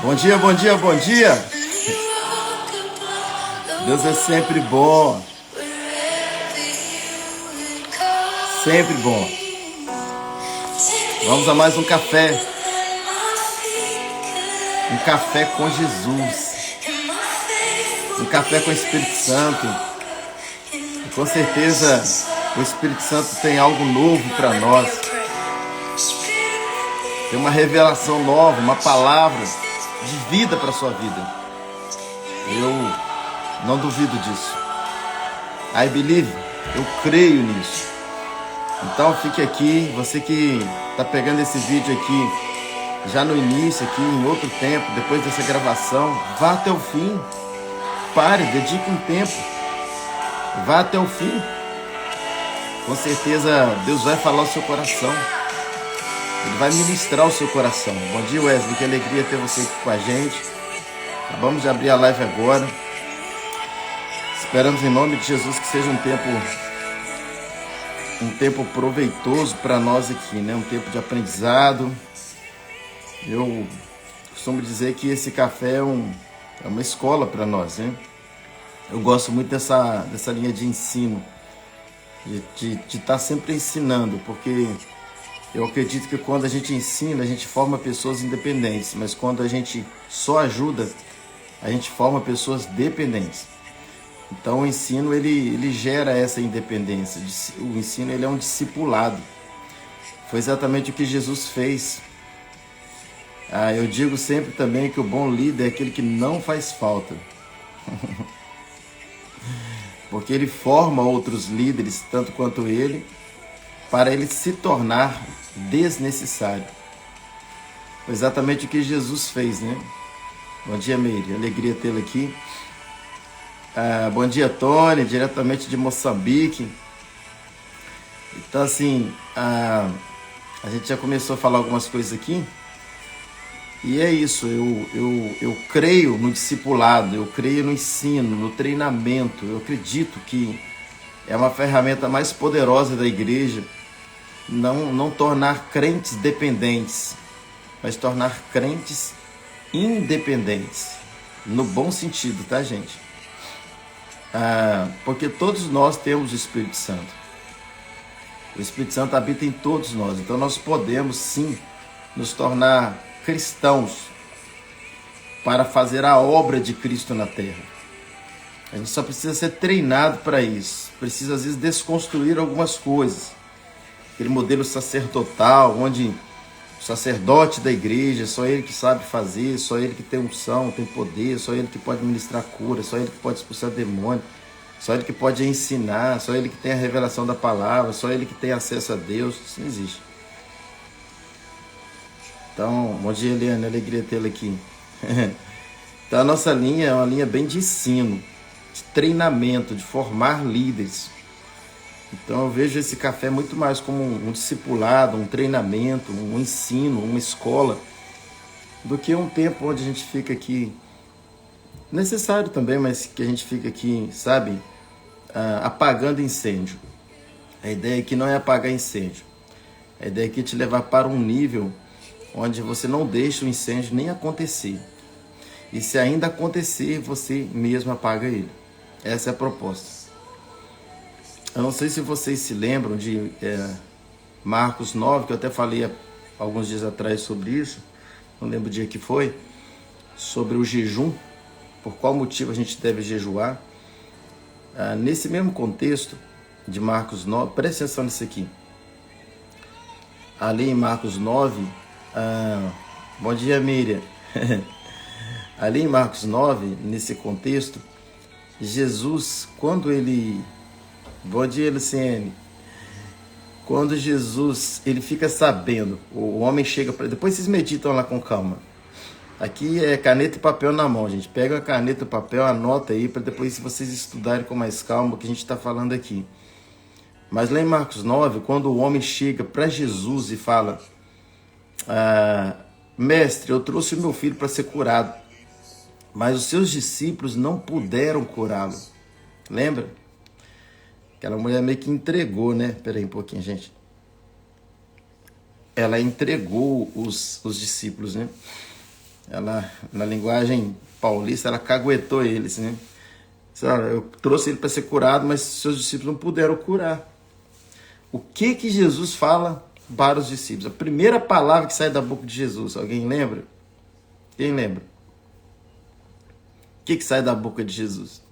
Bom dia, bom dia, bom dia. Deus é sempre bom. Sempre bom. Vamos a mais um café. Um café com Jesus. Um café com o Espírito Santo. E com certeza o Espírito Santo tem algo novo para nós. Tem uma revelação nova, uma palavra de vida para a sua vida. Eu não duvido disso. I believe, eu creio nisso. Então fique aqui, você que está pegando esse vídeo aqui já no início, aqui em outro tempo, depois dessa gravação, vá até o fim. Pare, dedique um tempo. Vá até o fim. Com certeza Deus vai falar ao seu coração. Ele vai ministrar o seu coração. Bom dia, Wesley, que alegria ter você aqui com a gente. Acabamos de abrir a live agora. Esperamos em nome de Jesus que seja um tempo proveitoso para nós aqui, né? Um tempo de aprendizado. Eu costumo dizer que esse café é uma escola para nós, né? Eu gosto muito dessa linha de ensino, de estar sempre ensinando, porque eu acredito que quando a gente ensina, a gente forma pessoas independentes, mas quando a gente só ajuda, a gente forma pessoas dependentes. Então o ensino ele gera essa independência. O ensino ele é um discipulado. Foi exatamente o que Jesus fez. Eu digo sempre também que o bom líder é aquele que não faz falta. Porque ele forma outros líderes, tanto quanto ele, para ele se tornar desnecessário. Foi exatamente o que Jesus fez, né? Bom dia, Meire. Alegria tê-la aqui. Bom dia, Tony, diretamente de Moçambique. Então, assim, a gente já começou a falar algumas coisas aqui. E é isso, eu creio no discipulado, eu creio no ensino, no treinamento. Eu acredito que é uma ferramenta mais poderosa da igreja. Não tornar crentes dependentes, mas tornar crentes independentes. No bom sentido, tá, gente? Porque todos nós temos o Espírito Santo. O Espírito Santo habita em todos nós. Então nós podemos sim nos tornar cristãos para fazer a obra de Cristo na terra. A gente só precisa ser treinado para isso. Precisa às vezes desconstruir algumas coisas. Aquele modelo sacerdotal, onde o sacerdote da igreja, só ele que sabe fazer, só ele que tem unção, tem poder, só ele que pode ministrar cura, só ele que pode expulsar demônio, só ele que pode ensinar, só ele que tem a revelação da palavra, só ele que tem acesso a Deus. Isso não existe. Então, bom dia, Eliane, alegria tê-la aqui. Então a nossa linha é uma linha bem de ensino, de treinamento, de formar líderes. Então eu vejo esse café muito mais como um discipulado, um treinamento, um ensino, uma escola, do que um tempo onde a gente fica aqui, necessário também, mas que a gente fica aqui, sabe, apagando incêndio. A ideia aqui não é apagar incêndio. A ideia aqui é te levar para um nível onde você não deixa o incêndio nem acontecer. E se ainda acontecer, você mesmo apaga ele. Essa é a proposta. Eu não sei se vocês se lembram de Marcos 9, que eu até falei há alguns dias atrás sobre isso, não lembro o dia que foi, sobre o jejum, por qual motivo a gente deve jejuar. Nesse mesmo contexto de Marcos 9, presta atenção nisso aqui. Ali em Marcos 9, bom dia, Miriam. Ali em Marcos 9, nesse contexto, Jesus, quando ele... Bom dia, Luciene. Quando Jesus, ele fica sabendo, o homem chega para... Depois vocês meditam lá com calma. Aqui é caneta e papel na mão, gente. Pega a caneta e o papel, anota aí, para depois vocês estudarem com mais calma o que a gente está falando aqui. Mas lá em Marcos 9, quando o homem chega para Jesus e fala... Mestre, eu trouxe o meu filho para ser curado, mas os seus discípulos não puderam curá-lo. Lembra? Aquela mulher meio que entregou, né? Espera aí um pouquinho, gente. Ela entregou os discípulos, né? ela, na linguagem paulista, ela caguetou eles, né? Eu trouxe ele para ser curado, mas seus discípulos não puderam curar. O que Jesus fala para os discípulos? A primeira palavra que sai da boca de Jesus, alguém lembra? Quem lembra? O que sai da boca de Jesus?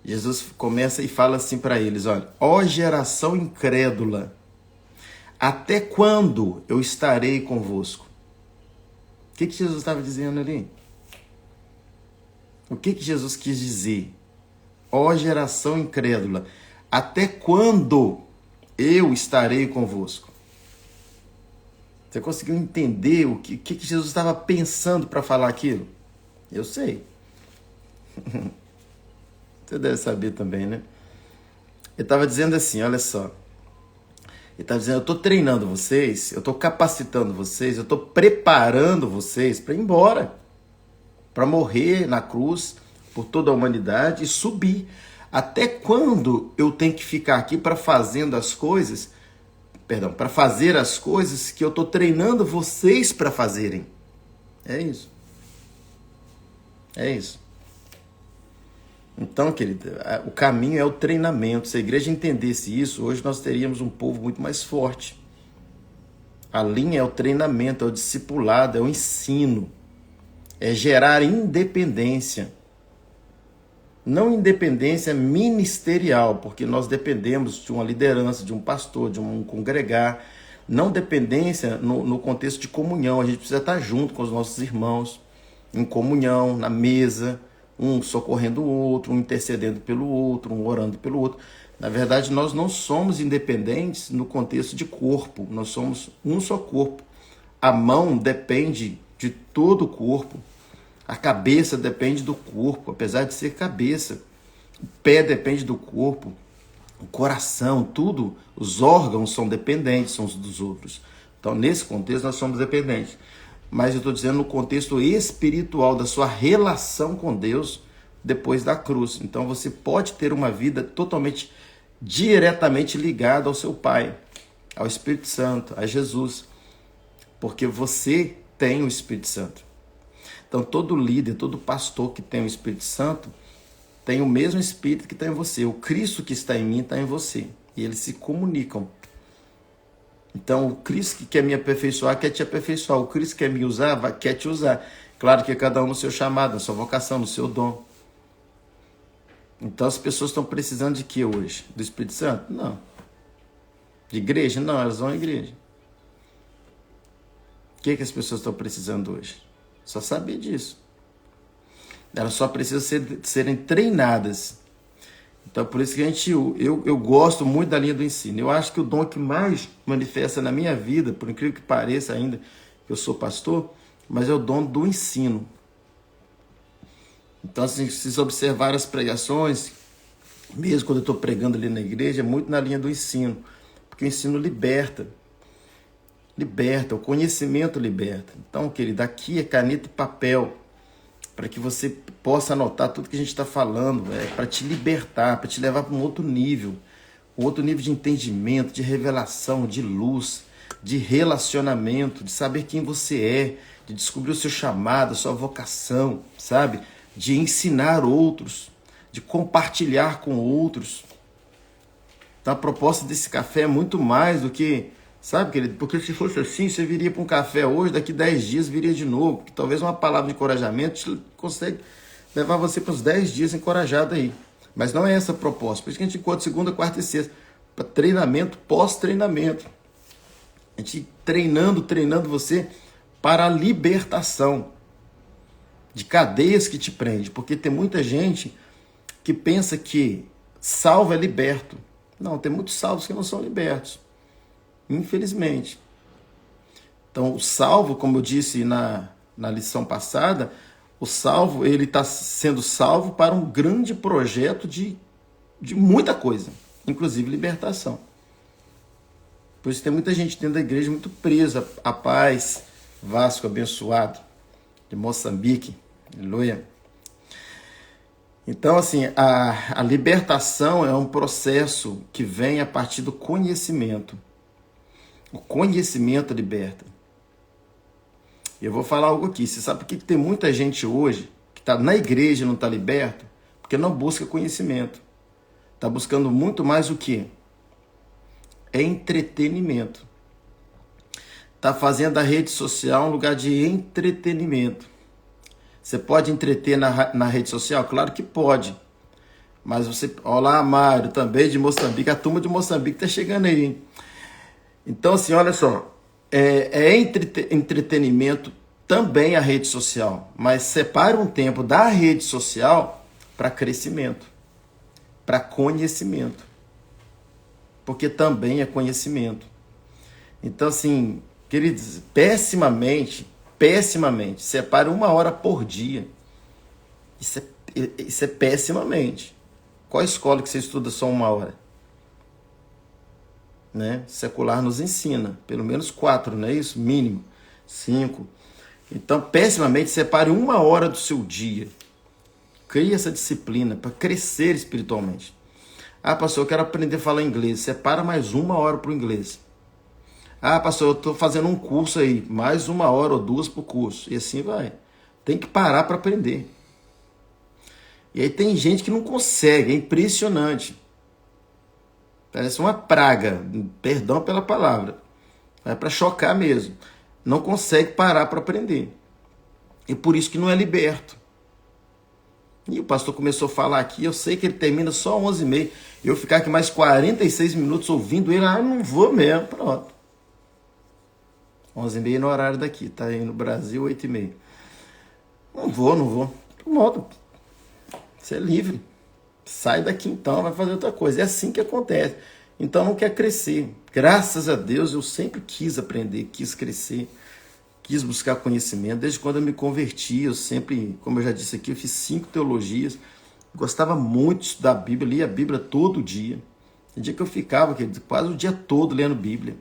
Jesus começa e fala assim para eles, olha, ó geração incrédula, até quando eu estarei convosco? O que Jesus estava dizendo ali? O que Jesus quis dizer? Ó geração incrédula, até quando eu estarei convosco? Você conseguiu entender o que Jesus estava pensando para falar aquilo? Eu sei. Você deve saber também, né? Ele estava dizendo assim, olha só. Ele estava dizendo, eu estou treinando vocês, eu estou capacitando vocês, eu estou preparando vocês para ir embora. Para morrer na cruz por toda a humanidade e subir. Até quando eu tenho que ficar aqui para fazer as coisas que eu estou treinando vocês para fazerem? É isso. É isso. Então, querido, o caminho é o treinamento. Se a igreja entendesse isso, hoje nós teríamos um povo muito mais forte. A linha é o treinamento, é o discipulado, é o ensino. É gerar independência. Não independência ministerial, porque nós dependemos de uma liderança, de um pastor, de um congregar. Não dependência no contexto de comunhão. A gente precisa estar junto com os nossos irmãos, em comunhão, na mesa, um socorrendo o outro, um intercedendo pelo outro, um orando pelo outro. Na verdade, nós não somos independentes no contexto de corpo, nós somos um só corpo. A mão depende de todo o corpo, a cabeça depende do corpo, apesar de ser cabeça. O pé depende do corpo, o coração, tudo, os órgãos são dependentes uns dos outros. Então, nesse contexto, nós somos dependentes. Mas eu estou dizendo no contexto espiritual da sua relação com Deus depois da cruz. Então você pode ter uma vida totalmente, diretamente ligada ao seu Pai, ao Espírito Santo, a Jesus, porque você tem o Espírito Santo. Então todo líder, todo pastor que tem o Espírito Santo tem o mesmo Espírito que está em você. O Cristo que está em mim está em você. E eles se comunicam. Então, o Cristo que quer me aperfeiçoar, quer te aperfeiçoar. O Cristo que quer me usar, quer te usar. Claro que cada um no seu chamado, na sua vocação, no seu dom. Então, as pessoas estão precisando de quê hoje? Do Espírito Santo? Não. De igreja? Não, elas vão à igreja. O que as pessoas estão precisando hoje? Só saber disso. Elas só precisam serem treinadas. Então, por isso que eu gosto muito da linha do ensino. Eu acho que o dom que mais manifesta na minha vida, por incrível que pareça ainda, que eu sou pastor, mas é o dom do ensino. Então, assim, se vocês observarem as pregações, mesmo quando eu estou pregando ali na igreja, é muito na linha do ensino. Porque o ensino liberta. Liberta, o conhecimento liberta. Então, querido, aqui é caneta e papel, para que você possa anotar tudo que a gente está falando, para te libertar, para te levar para um outro nível de entendimento, de revelação, de luz, de relacionamento, de saber quem você é, de descobrir o seu chamado, a sua vocação, sabe? De ensinar outros, de compartilhar com outros. Então a proposta desse café é muito mais do que, sabe, querido? Porque se fosse assim, você viria para um café hoje, daqui 10 dias viria de novo. Porque talvez uma palavra de encorajamento consegue levar você para os 10 dias encorajado aí. Mas não é essa a proposta. Por isso que a gente encontra segunda, quarta e sexta. Para treinamento, pós-treinamento. A gente treinando você para a libertação de cadeias que te prende. Porque tem muita gente que pensa que salvo é liberto. Não, tem muitos salvos que não são libertos. Infelizmente. Então, o salvo, como eu disse na lição passada, o salvo, ele está sendo salvo para um grande projeto de muita coisa, inclusive libertação. Por isso tem muita gente dentro da igreja muito presa à paz, Vasco abençoado, de Moçambique, aleluia. Então, assim, a libertação é um processo que vem a partir do conhecimento. O conhecimento liberta. Eu vou falar algo aqui. Você sabe por que tem muita gente hoje que está na igreja e não está liberto? Porque não busca conhecimento. Está buscando muito mais o quê? É entretenimento. Está fazendo a rede social um lugar de entretenimento. Você pode entreter na rede social? Claro que pode. Mas você... Olá, Mário, também de Moçambique. A turma de Moçambique está chegando aí, hein? Então, assim, olha só. Entretenimento também a rede social. Mas separe um tempo da rede social para crescimento. Para conhecimento. Porque também é conhecimento. Então, assim, queridos, pessimamente, separe 1 hora por dia. Isso é pessimamente. Qual escola que você estuda só 1 hora? Né? Secular nos ensina, pelo menos 4, não é isso? Mínimo, 5. Então, pessimamente, separe 1 hora do seu dia. Crie essa disciplina para crescer espiritualmente. Ah, pastor, eu quero aprender a falar inglês. Separa mais 1 hora para o inglês. Ah, pastor, eu estou fazendo um curso aí. Mais 1 hora ou 2 para o curso. E assim vai. Tem que parar para aprender. E aí tem gente que não consegue. É impressionante. Parece uma praga. Perdão pela palavra. É para chocar mesmo. Não consegue parar para aprender. E por isso que não é liberto. E o pastor começou a falar aqui, eu sei que ele termina só 11h30. Eu ficar aqui mais 46 minutos ouvindo ele, não vou mesmo, pronto. 11h30 no horário daqui, tá aí no Brasil, 8h30. Não vou. Pronto. Você é livre. Sai daqui então, vai fazer outra coisa. É assim que acontece. Então não quer crescer. Graças a Deus eu sempre quis aprender, quis crescer. Quis buscar conhecimento. Desde quando eu me converti, eu sempre, como eu já disse aqui, eu fiz 5 teologias. Gostava muito de estudar a Bíblia, lia a Bíblia todo dia. Tem dia que eu ficava quase o dia todo lendo Bíblia.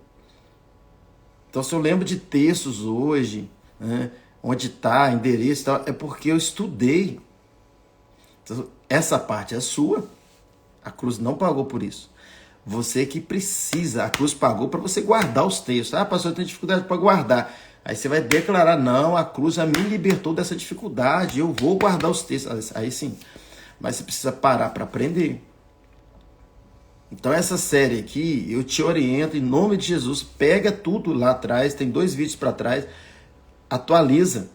Então, se eu lembro de textos hoje, né, onde está, endereço e tal, é porque eu estudei. Então, essa parte é sua. A cruz não pagou por isso. Você que precisa, a cruz pagou para você guardar os textos. Ah, pastor, eu tenho dificuldade para guardar. Aí você vai declarar, não, a cruz já me libertou dessa dificuldade, eu vou guardar os textos. Aí sim, mas você precisa parar para aprender. Então essa série aqui, eu te oriento em nome de Jesus, pega tudo lá atrás, tem 2 vídeos para trás, atualiza.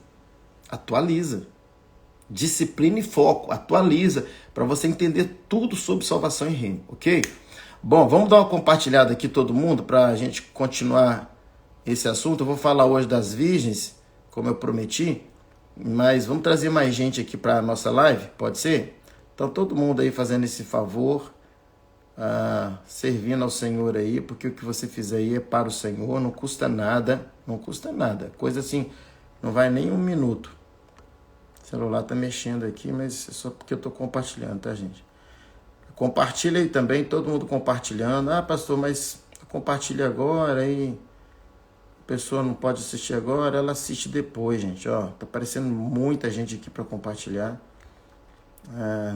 Disciplina e foco, atualiza, para você entender tudo sobre salvação e reino, ok? Bom, vamos dar uma compartilhada aqui todo mundo, para a gente continuar esse assunto. Eu vou falar hoje das virgens, como eu prometi, mas vamos trazer mais gente aqui para a nossa live, pode ser? Então todo mundo aí fazendo esse favor, servindo ao Senhor aí, porque o que você fizer aí é para o Senhor, não custa nada, coisa assim, não vai nem 1 minuto. O celular tá mexendo aqui, mas é só porque eu tô compartilhando, tá, gente? Compartilha aí também, todo mundo compartilhando. Ah, pastor, mas compartilha agora aí. A pessoa não pode assistir agora, ela assiste depois, gente. Ó, tá aparecendo muita gente aqui para compartilhar.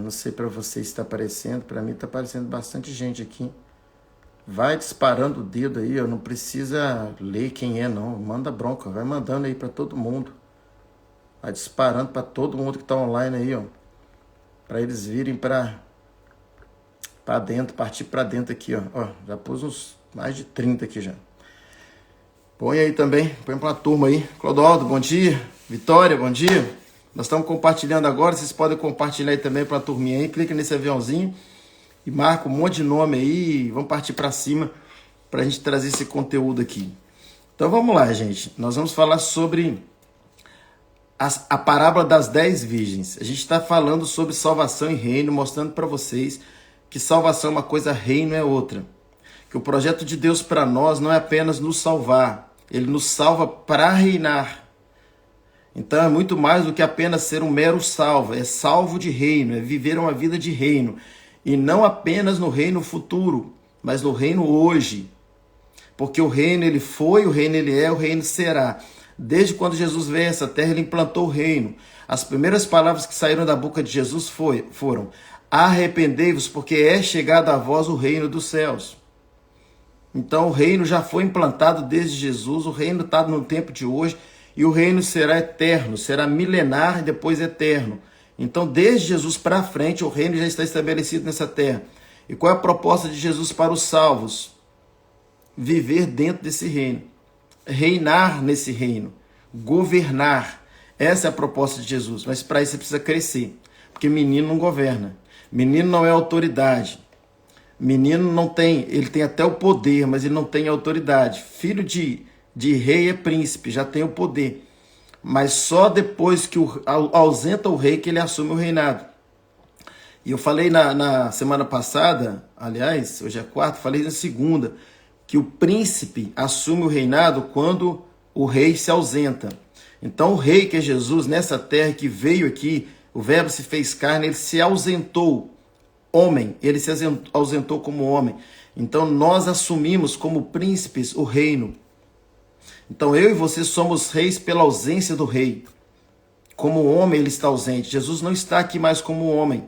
Não sei para vocês se está aparecendo, para mim tá aparecendo bastante gente aqui. Vai disparando o dedo aí, ó, não precisa ler quem é não, manda bronca, vai mandando aí para todo mundo. Vai disparando para todo mundo que tá online aí, ó, para eles virem para dentro, partir para dentro aqui, ó. Já pus uns mais de 30 aqui já. Põe aí também, põe para a turma aí. Clodoaldo, bom dia. Vitória, bom dia. Nós estamos compartilhando agora, vocês podem compartilhar aí também para a turminha aí. Clica nesse aviãozinho e marca um monte de nome aí. Vamos partir para cima para a gente trazer esse conteúdo aqui. Então vamos lá, gente. Nós vamos falar sobre a parábola das 10 virgens. A gente está falando sobre salvação e reino, mostrando para vocês que salvação é uma coisa, reino é outra. Que o projeto de Deus para nós não é apenas nos salvar, ele nos salva para reinar. Então é muito mais do que apenas ser um mero salvo, é salvo de reino, é viver uma vida de reino. E não apenas no reino futuro, mas no reino hoje. Porque o reino ele foi, o reino ele é, o reino será. Desde quando Jesus veio a essa terra, ele implantou o reino. As primeiras palavras que saíram da boca de Jesus foram: arrependei-vos, porque é chegado a vós o reino dos céus. Então o reino já foi implantado desde Jesus, o reino está no tempo de hoje, e o reino será eterno, será milenar e depois eterno. Então, desde Jesus para frente, o reino já está estabelecido nessa terra. E qual é a proposta de Jesus para os salvos? Viver dentro desse reino, reinar nesse reino, governar. Essa é a proposta de Jesus, mas para isso você precisa crescer, porque menino não governa, menino não é autoridade, menino não tem, ele tem até o poder, mas ele não tem autoridade. Filho de rei é príncipe, já tem o poder, mas só depois que ausenta o rei que ele assume o reinado. E eu falei na semana passada, aliás, hoje é quarta, falei na segunda, que o príncipe assume o reinado quando o rei se ausenta. Então o rei, que é Jesus, nessa terra que veio aqui, o verbo se fez carne, ele se ausentou, homem, ele se ausentou como homem. Então nós assumimos como príncipes o reino. Então eu e você somos reis pela ausência do rei. Como homem ele está ausente, Jesus não está aqui mais como homem.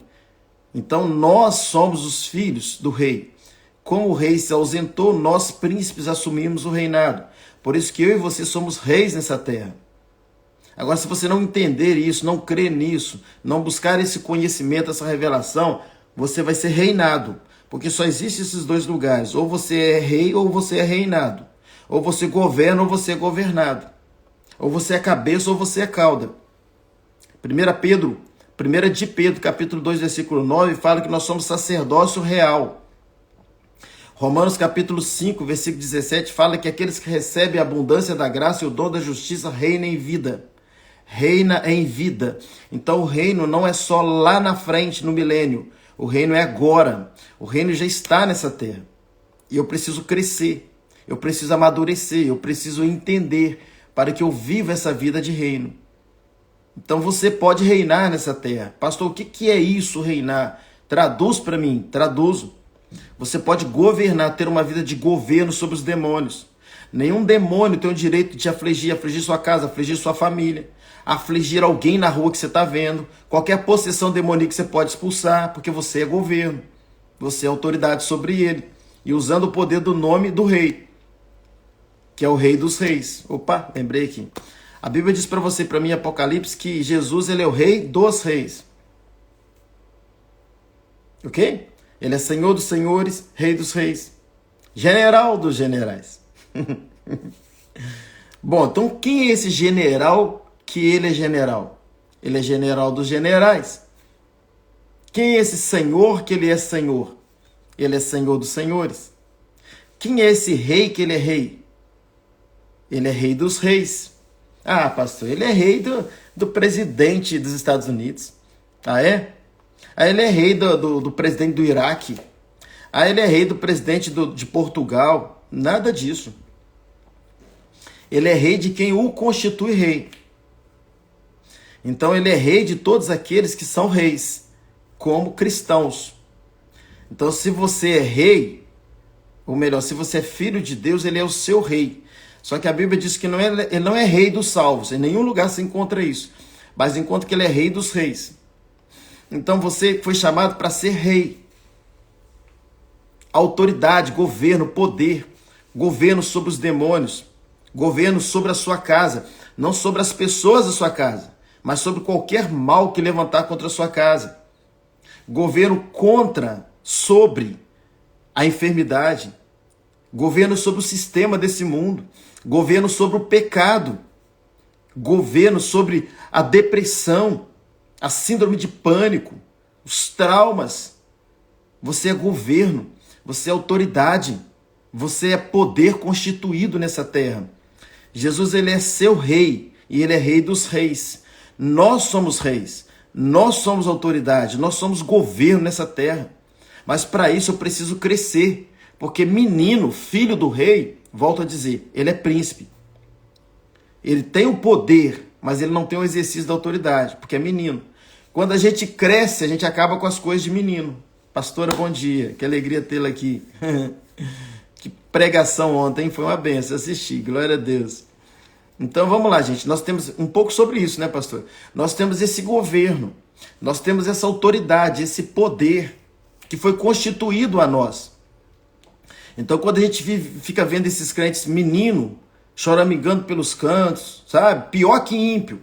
Então nós somos os filhos do rei. Como o rei se ausentou, nós príncipes assumimos o reinado. Por isso que eu e você somos reis nessa terra. Agora, se você não entender isso, não crer nisso, não buscar esse conhecimento, essa revelação, você vai ser reinado. Porque só existem esses dois lugares. Ou você é rei ou você é reinado. Ou você governa ou você é governado. Ou você é cabeça ou você é cauda. 1 de Pedro, capítulo 2, versículo 9, fala que nós somos sacerdócio real. Romanos capítulo 5, versículo 17, fala que aqueles que recebem a abundância da graça e o dom da justiça reinam em vida. Reina em vida. Então o reino não é só lá na frente, no milênio. O reino é agora. O reino já está nessa terra. E eu preciso crescer. Eu preciso amadurecer. Eu preciso entender para que eu viva essa vida de reino. Então você pode reinar nessa terra. Pastor, o que é isso, reinar? Traduz para mim. Traduzo. Você pode governar, ter uma vida de governo sobre os demônios. Nenhum demônio tem o direito de te afligir sua casa, afligir sua família, afligir alguém na rua que você está vendo. Qualquer possessão demoníaca você pode expulsar, porque você é governo. Você é autoridade sobre ele. E usando o poder do nome do rei, que é o rei dos reis. Opa, lembrei aqui. A Bíblia diz para você, para mim, em Apocalipse, que Jesus ele é o rei dos reis. Ok? Ele é Senhor dos senhores, Rei dos reis, general dos generais. Bom, então quem é esse general que ele é general? Ele é general dos generais. Quem é esse senhor que ele é senhor? Ele é Senhor dos senhores. Quem é esse rei que ele é rei? Ele é Rei dos reis. Ah, pastor, ele é rei do presidente dos Estados Unidos. Ah, é? Aí ele é rei do presidente do Iraque. Aí ele é rei do presidente de Portugal. Nada disso. Ele é rei de quem o constitui rei. Então ele é rei de todos aqueles que são reis, como cristãos. Então se você é rei, ou melhor, se você é filho de Deus, ele é o seu rei. Só que a Bíblia diz que ele não é rei dos salvos. Em nenhum lugar se encontra isso. Mas encontra que ele é rei dos reis. Então você foi chamado para ser rei. Autoridade, governo, poder. Governo sobre os demônios. Governo sobre a sua casa. Não sobre as pessoas da sua casa, mas sobre qualquer mal que levantar contra a sua casa. Governo sobre a enfermidade. Governo sobre o sistema desse mundo. Governo sobre o pecado. Governo sobre a depressão, a síndrome de pânico, os traumas. Você é governo, você é autoridade, você é poder constituído nessa terra. Jesus, ele é seu rei e ele é Rei dos reis. Nós somos reis, nós somos autoridade, nós somos governo nessa terra. Mas para isso eu preciso crescer, porque menino, filho do rei, volto a dizer, ele é príncipe. Ele tem o poder, mas ele não tem o exercício da autoridade, porque é menino. Quando a gente cresce, a gente acaba com as coisas de menino. Pastora, bom dia. Que alegria tê-la aqui. Que pregação ontem, foi uma benção assistir. Glória a Deus. Então vamos lá, gente. Nós temos um pouco sobre isso, né, pastor? Nós temos esse governo, nós temos essa autoridade, esse poder que foi constituído a nós. Então quando a gente fica vendo esses crentes menino, choramingando pelos cantos, sabe? Pior que ímpio.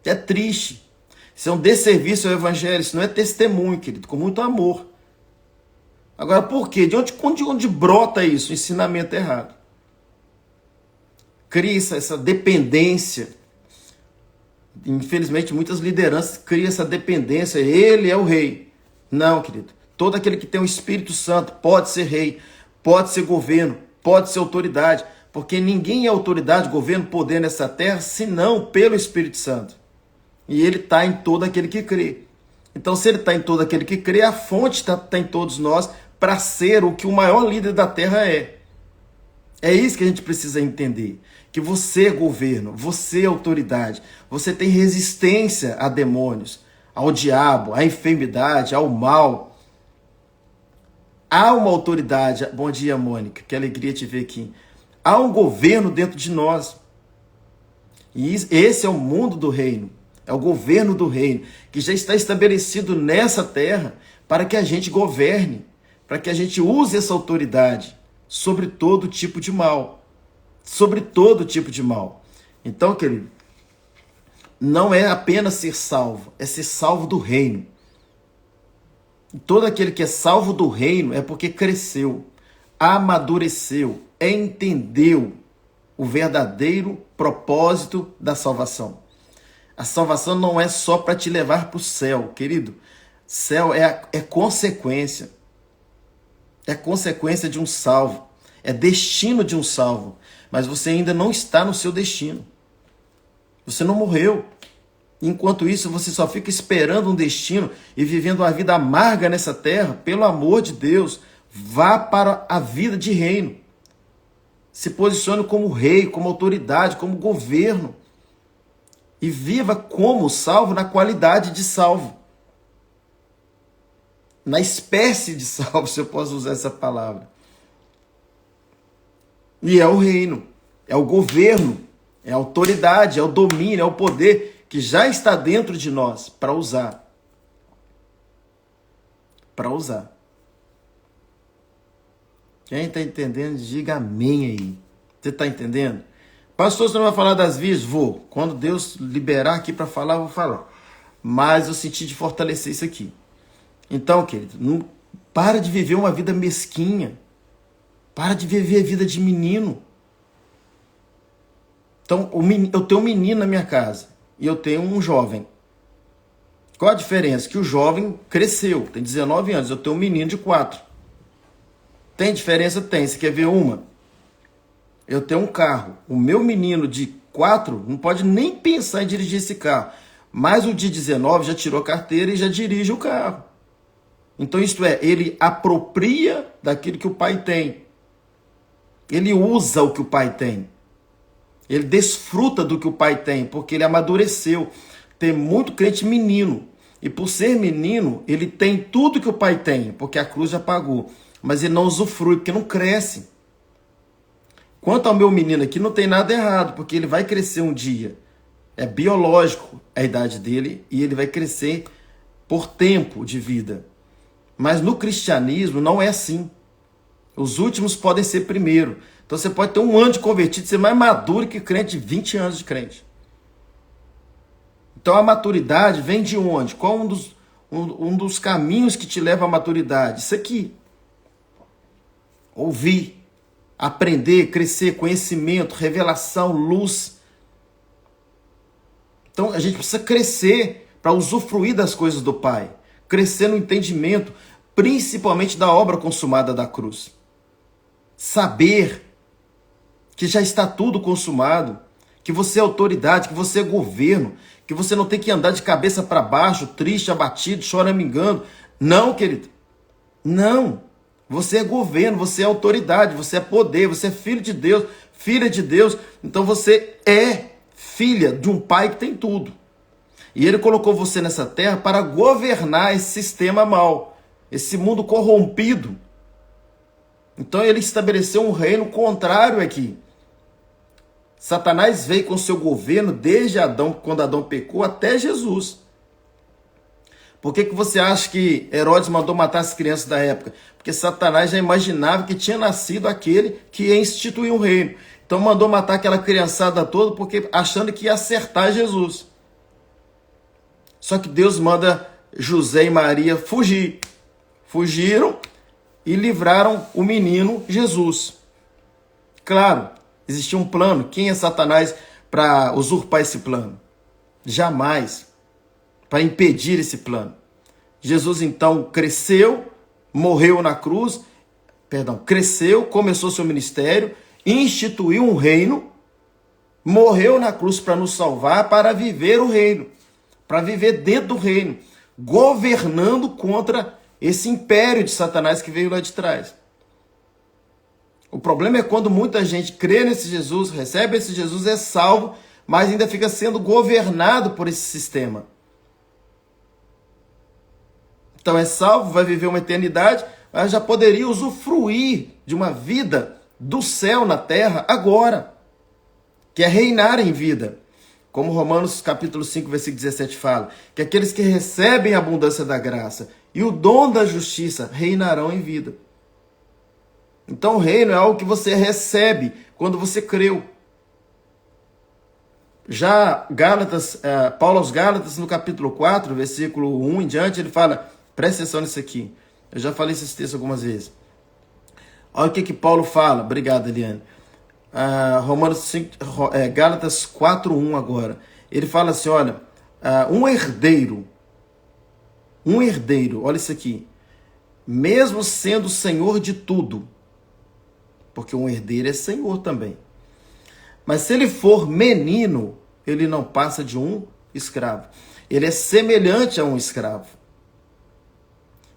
É triste. Isso é um desserviço ao evangelho, isso não é testemunho, querido, com muito amor. Agora, por quê? De onde brota isso? O ensinamento errado. Cria essa dependência. Infelizmente, muitas lideranças criam essa dependência. Ele é o rei. Não, querido. Todo aquele que tem o Espírito Santo pode ser rei, pode ser governo, pode ser autoridade. Porque ninguém é autoridade, governo, poder nessa terra, senão pelo Espírito Santo. E ele está em todo aquele que crê. Então, se ele está em todo aquele que crê, a fonte está em todos nós para ser o que o maior líder da terra é. É isso que a gente precisa entender. Que você é governo, você é autoridade, você tem resistência a demônios, ao diabo, à enfermidade, ao mal. Há uma autoridade. Bom dia, Mônica, que alegria te ver aqui. Há um governo dentro de nós. E esse é o mundo do reino. É o governo do reino, que já está estabelecido nessa terra para que a gente governe, para que a gente use essa autoridade sobre todo tipo de mal. Sobre todo tipo de mal. Então, querido, não é apenas ser salvo, é ser salvo do reino. E todo aquele que é salvo do reino é porque cresceu, amadureceu, entendeu o verdadeiro propósito da salvação. A salvação não é só para te levar para o céu, querido. Céu é consequência. É consequência de um salvo. É destino de um salvo. Mas você ainda não está no seu destino. Você não morreu. Enquanto isso, você só fica esperando um destino e vivendo uma vida amarga nessa terra. Pelo amor de Deus, vá para a vida de reino. Se posicione como rei, como autoridade, como governo. E viva como salvo na qualidade de salvo. Na espécie de salvo, se eu posso usar essa palavra. E é o reino, é o governo, é a autoridade, é o domínio, é o poder que já está dentro de nós para usar. Para usar. Quem está entendendo, diga amém aí. Você está entendendo? Pastor, você não vai falar das vias? Vou. Quando Deus liberar aqui para falar, eu vou falar. Mas eu senti de fortalecer isso aqui. Então, querido, não para de viver uma vida mesquinha. Para de viver a vida de menino. Então, eu tenho um menino na minha casa e eu tenho um jovem. Qual a diferença? Que o jovem cresceu, tem 19 anos. Eu tenho um menino de 4. Tem diferença? Tem. Você quer ver uma? Eu tenho um carro. O meu menino de 4 não pode nem pensar em dirigir esse carro. Mas o de 19 já tirou a carteira e já dirige o carro. Então, isto é, ele apropria daquilo que o pai tem. Ele usa o que o pai tem. Ele desfruta do que o pai tem, porque ele amadureceu. Tem muito crente menino. E por ser menino, ele tem tudo que o pai tem, porque a cruz já pagou. Mas ele não usufrui, porque não cresce. Quanto ao meu menino aqui, não tem nada errado, porque ele vai crescer um dia. É biológico a idade dele e ele vai crescer por tempo de vida. Mas no cristianismo não é assim. Os últimos podem ser primeiro. Então você pode ter um ano de convertido, ser mais maduro que crente de 20 anos de crente. Então a maturidade vem de onde? Qual um dos caminhos que te leva à maturidade? Isso aqui. Ouvir. Aprender, crescer, conhecimento, revelação, luz. Então a gente precisa crescer para usufruir das coisas do Pai. Crescer no entendimento, principalmente da obra consumada da cruz. Saber que já está tudo consumado, que você é autoridade, que você é governo, que você não tem que andar de cabeça para baixo, triste, abatido, choramingando. Não, querido. Não. Você é governo, você é autoridade, você é poder, você é filho de Deus, filha de Deus. Então você é filha de um pai que tem tudo. E ele colocou você nessa terra para governar esse sistema mau, esse mundo corrompido. Então ele estabeleceu um reino contrário aqui. Satanás veio com seu governo desde Adão, quando Adão pecou, até Jesus. Por que você acha que Herodes mandou matar as crianças da época? Porque Satanás já imaginava que tinha nascido aquele que ia instituir um reino. Então mandou matar aquela criançada toda porque achando que ia acertar Jesus. Só que Deus manda José e Maria fugir. Fugiram e livraram o menino Jesus. Claro, existia um plano. Quem é Satanás para usurpar esse plano? Jamais. Para impedir esse plano. Jesus então cresceu, morreu na cruz, cresceu, começou seu ministério, instituiu um reino, morreu na cruz para nos salvar, para viver o reino, para viver dentro do reino, governando contra esse império de Satanás que veio lá de trás. O problema é quando muita gente crê nesse Jesus, recebe esse Jesus, é salvo, mas ainda fica sendo governado por esse sistema. Então é salvo, vai viver uma eternidade, mas já poderia usufruir de uma vida do céu na terra agora, que é reinar em vida. Como Romanos capítulo 5, versículo 17 fala, que aqueles que recebem a abundância da graça e o dom da justiça reinarão em vida. Então o reino é algo que você recebe quando você creu. Já Paulo aos Gálatas, no capítulo 4, versículo 1 em diante, ele fala, presta atenção nisso aqui, eu já falei esse texto algumas vezes. Olha o que Paulo fala, obrigado Eliane. Romanos 5, Gálatas 4:1 agora. Ele fala assim, olha, um herdeiro, olha isso aqui, mesmo sendo senhor de tudo, porque um herdeiro é senhor também, mas se ele for menino, ele não passa de um escravo. Ele é semelhante a um escravo.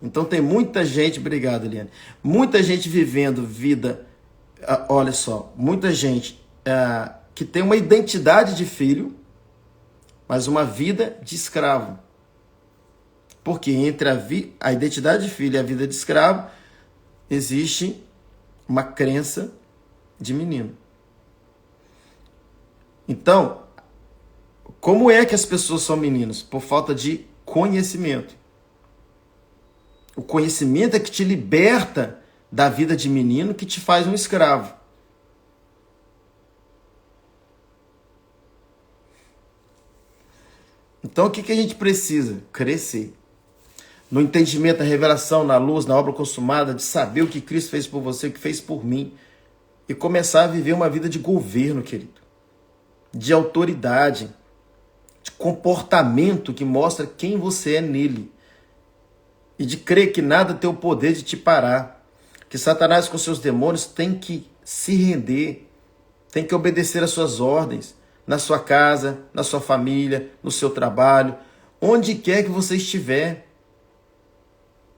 Então tem muita gente, obrigado Eliane, muita gente vivendo vida, olha só, muita gente que tem uma identidade de filho, mas uma vida de escravo. Porque entre a identidade de filho e a vida de escravo, existe uma crença de menino. Então, como é que as pessoas são meninos? Por falta de conhecimento. O conhecimento é que te liberta da vida de menino, que te faz um escravo. Então o que a gente precisa? Crescer. No entendimento, na revelação, na luz, na obra consumada, de saber o que Cristo fez por você, o que fez por mim. E começar a viver uma vida de governo, querido. De autoridade. De comportamento que mostra quem você é nele. E de crer que nada tem o poder de te parar. Que Satanás com seus demônios tem que se render. Tem que obedecer às suas ordens. Na sua casa, na sua família, no seu trabalho. Onde quer que você estiver.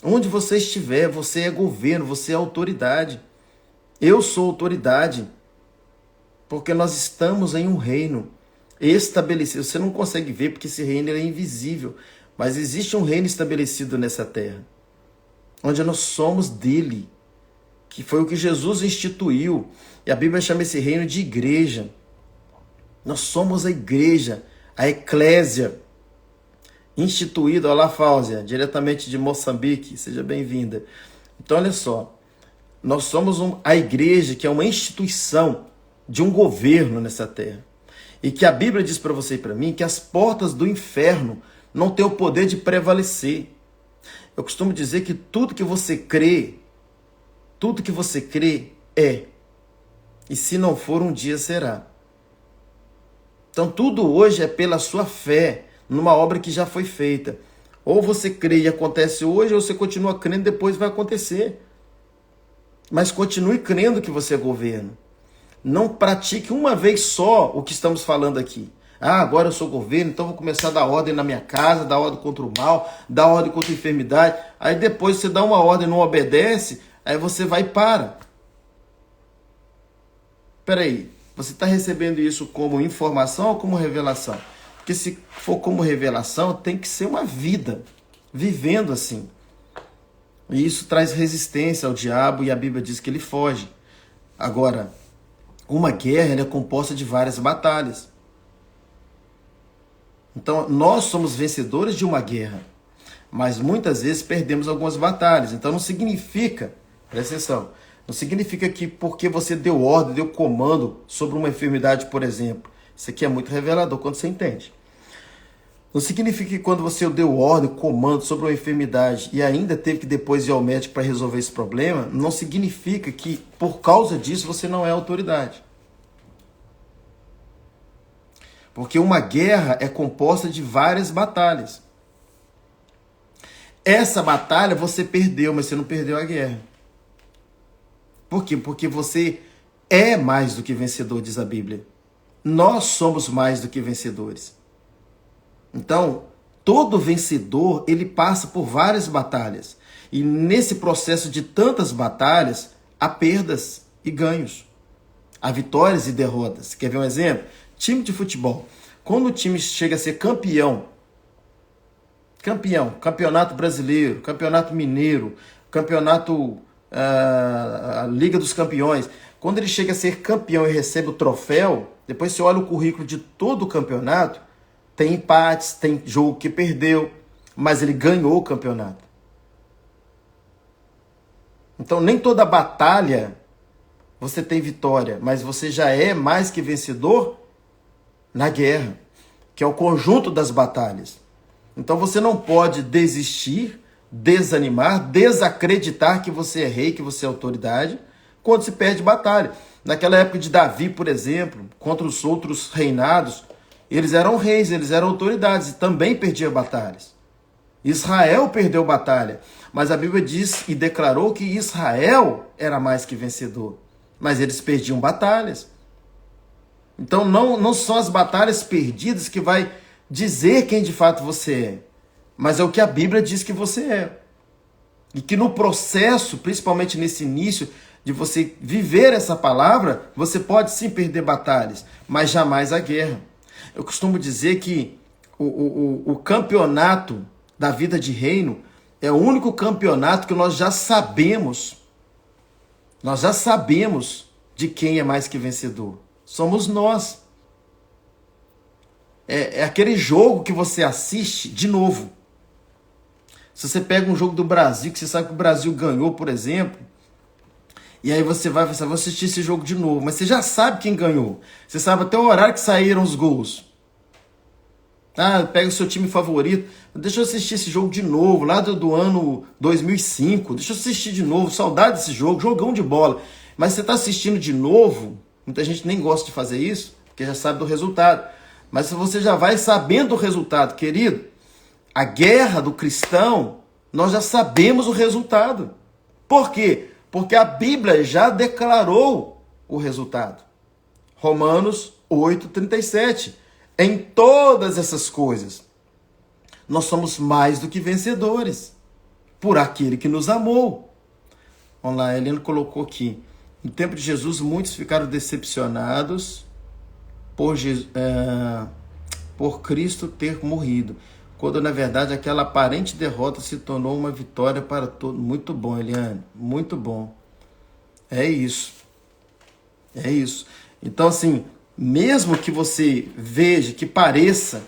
Onde você estiver, você é governo, você é autoridade. Eu sou autoridade. Porque nós estamos em um reino estabelecido. Você não consegue ver porque esse reino é invisível. Mas existe um reino estabelecido nessa terra. Onde nós somos dele. Que foi o que Jesus instituiu. E a Bíblia chama esse reino de igreja. Nós somos a igreja, a eclésia. Instituída, olá Fáuzia, diretamente de Moçambique, seja bem-vinda. Então olha só, nós somos a igreja que é uma instituição de um governo nessa terra. E que a Bíblia diz para você e para mim que as portas do inferno não têm o poder de prevalecer. Eu costumo dizer que tudo que você crê é. E se não for, um dia será. Então tudo hoje é pela sua fé, numa obra que já foi feita. Ou você crê e acontece hoje, ou você continua crendo e depois vai acontecer. Mas continue crendo que você é governo. Não pratique uma vez só o que estamos falando aqui. Agora eu sou governo, então vou começar a dar ordem na minha casa, dar ordem contra o mal, dar ordem contra a enfermidade. Aí depois você dá uma ordem e não obedece, aí você vai e para. Espera aí, você está recebendo isso como informação ou como revelação? Porque se for como revelação, tem que ser uma vida, vivendo assim. E isso traz resistência ao diabo e a Bíblia diz que ele foge. Agora, uma guerra é composta de várias batalhas. Então, nós somos vencedores de uma guerra, mas muitas vezes perdemos algumas batalhas. Então, não significa, presta atenção, Não significa que porque você deu ordem, deu comando sobre uma enfermidade, por exemplo. Isso aqui é muito revelador quando você entende. Não significa que quando você deu ordem, comando sobre uma enfermidade e ainda teve que depois ir ao médico para resolver esse problema, não significa que por causa disso você não é autoridade. Porque uma guerra é composta de várias batalhas. Essa batalha você perdeu, mas você não perdeu a guerra. Por quê? Porque você é mais do que vencedor, diz a Bíblia. Nós somos mais do que vencedores. Então, todo vencedor, ele passa por várias batalhas. E nesse processo de tantas batalhas, há perdas e ganhos. Há vitórias e derrotas. Quer ver um exemplo? Time de futebol. Quando o time chega a ser campeão, campeonato brasileiro, campeonato mineiro, campeonato, a Liga dos Campeões, quando ele chega a ser campeão e recebe o troféu, depois você olha o currículo de todo o campeonato, tem empates, tem jogo que perdeu, mas ele ganhou o campeonato. Então nem toda batalha você tem vitória, mas você já é mais que vencedor na guerra, que é o conjunto das batalhas. Então você não pode desistir, desanimar, desacreditar que você é rei, que você é autoridade, quando se perde batalha. Naquela época de Davi, por exemplo, contra os outros reinados, eles eram reis, eles eram autoridades e também perdiam batalhas. Israel perdeu batalha, mas a Bíblia diz e declarou que Israel era mais que vencedor, mas eles perdiam batalhas. Então não são as batalhas perdidas que vai dizer quem de fato você é, mas é o que a Bíblia diz que você é. E que no processo, principalmente nesse início de você viver essa palavra, você pode sim perder batalhas, mas jamais a guerra. Eu costumo dizer que o campeonato da vida de reino é o único campeonato que nós já sabemos de quem é mais que vencedor. Somos nós. É aquele jogo que você assiste de novo. Se você pega um jogo do Brasil, que você sabe que o Brasil ganhou, por exemplo, e aí você vai vou assistir esse jogo de novo, mas você já sabe quem ganhou. Você sabe até o horário que saíram os gols. Pega o seu time favorito. Deixa eu assistir esse jogo de novo, lá do ano 2005. Deixa eu assistir de novo. Saudade desse jogo, jogão de bola. Mas você está assistindo de novo, muita gente nem gosta de fazer isso, porque já sabe do resultado. Mas se você já vai sabendo do resultado, querido, a guerra do cristão, nós já sabemos o resultado. Por quê? Porque a Bíblia já declarou o resultado. Romanos 8:37. Em todas essas coisas, nós somos mais do que vencedores por aquele que nos amou. Vamos lá, a Helena colocou aqui. No tempo de Jesus, muitos ficaram decepcionados por Cristo ter morrido, quando na verdade aquela aparente derrota se tornou uma vitória para todos. Muito bom, Eliane, muito bom. É isso. Então, assim, mesmo que você veja, que pareça